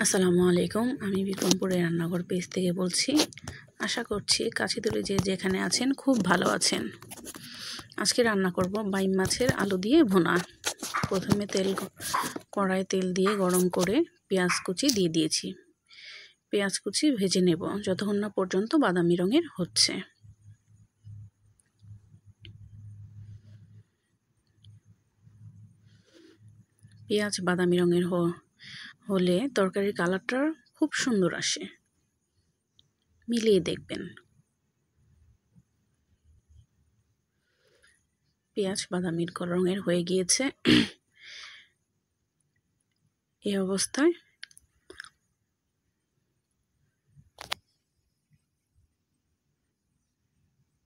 আসসালামু আলাইকুম। আমি বিক্রমপুরের রান্নাঘর পেজ থেকে বলছি। আশা করছি কাছে দূরে যে যেখানে আছেন খুব ভালো আছেন। আজকে রান্না করব বাইম মাছের আলু দিয়ে ভুনা। প্রথমে কড়াই তেল দিয়ে গরম করে পেঁয়াজ কুচি দিয়ে দিয়েছি। পেঁয়াজ কুচি ভেজে নেব যতক্ষণ না পর্যন্ত বাদামি রঙের হচ্ছে। পেঁয়াজ বাদামি রঙের হলে তরকারির কালারটা খুব সুন্দর আসে। মিলিয়ে দেখবেন। পেঁয়াজ বাদামি রঙের হয়ে গিয়েছে। এই অবস্থায়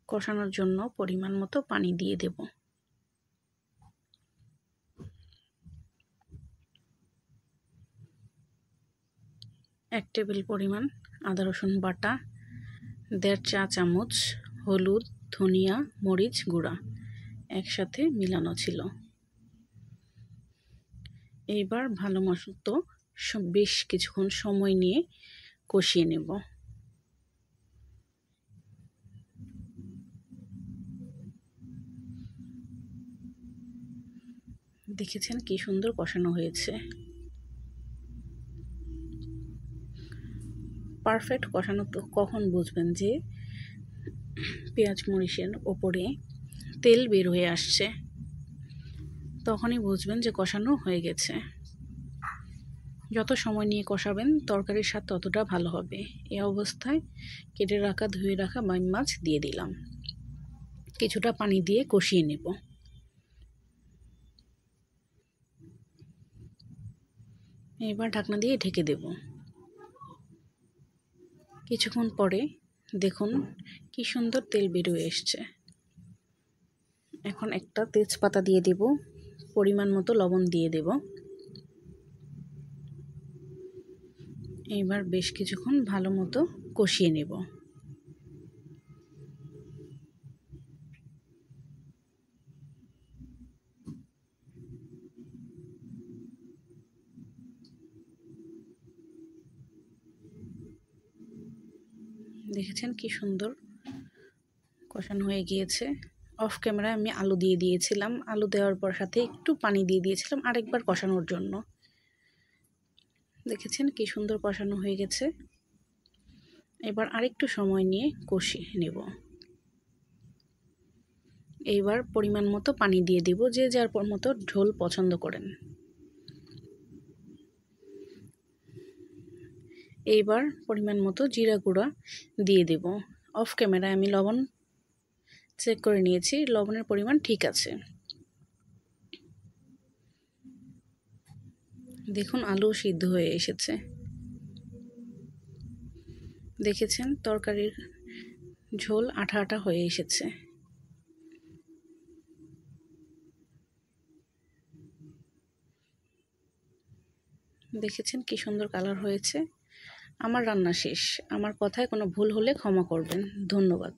কষানোর জন্য পরিমাণ মতো পানি দিয়ে দেব। এক টেবিল পরিমাণ আদা রসুন বাটা, 1.5 চা চামচ হলুদ, ধনিয়া, মরিচ গুঁড়া একসাথে মিলানো ছিল। এইবার ভালো মতো বেশ কিছুক্ষণ সময় নিয়ে কষিয়ে নেব। দেখেছেন কি সুন্দর কষানো হয়েছে। পারফেক্ট কষানো তো কখন বুঝবেন যে পেঁয়াজ মরিচের ওপরে তেল বের হয়ে আসছে, তখনই বুঝবেন যে কষানো হয়ে গেছে। যত সময় নিয়ে কষাবেন তরকারির স্বাদ ততটা ভালো হবে। এই অবস্থায় কেটে রাখা ধুয়ে রাখা বাইম মাছ দিয়ে দিলাম। কিছুটা পানি দিয়ে কষিয়ে নেব। এবার ঢাকনা দিয়ে ঢেকে দেব। কিছুক্ষণ পরে দেখুন কি সুন্দর তেল বেরিয়ে এসছে। এখন একটা তেজপাতা দিয়ে দেব, পরিমাণ মতো লবণ দিয়ে দেব। এবার বেশ কিছুক্ষণ ভালো মতো কষিয়ে নেব। দেখেছেন কি সুন্দর কষানো হয়ে গিয়েছে। অফ ক্যামেরায় আমি আলু দিয়ে দিয়েছিলাম। আলু দেওয়ার পর সাথে একটু পানি দিয়ে দিয়েছিলাম আরেকবার কষানোর জন্য। দেখেছেন কি সুন্দর কষানো হয়ে গেছে। এবার আরেকটু সময় নিয়ে কষিয়ে নেব। এইবার পরিমাণ মতো পানি দিয়ে দিব, যে যার মতো ঝোল পছন্দ করেন। এইবার পরিমাণ মতো জিরা গুঁড়া দিয়ে দেব। অফ ক্যামেরায় আমি লবণ চেক করে নিয়েছি, লবণের পরিমাণ ঠিক আছে। দেখুন আলু সিদ্ধ হয়ে এসেছে। দেখেছেন তরকারির ঝোল আঠা আঠা হয়ে এসেছে। দেখেছেন কি সুন্দর কালার হয়েছে। আমার রান্না শেষ। আমার কথায় কোনো ভুল হলে ক্ষমা করবেন। ধন্যবাদ।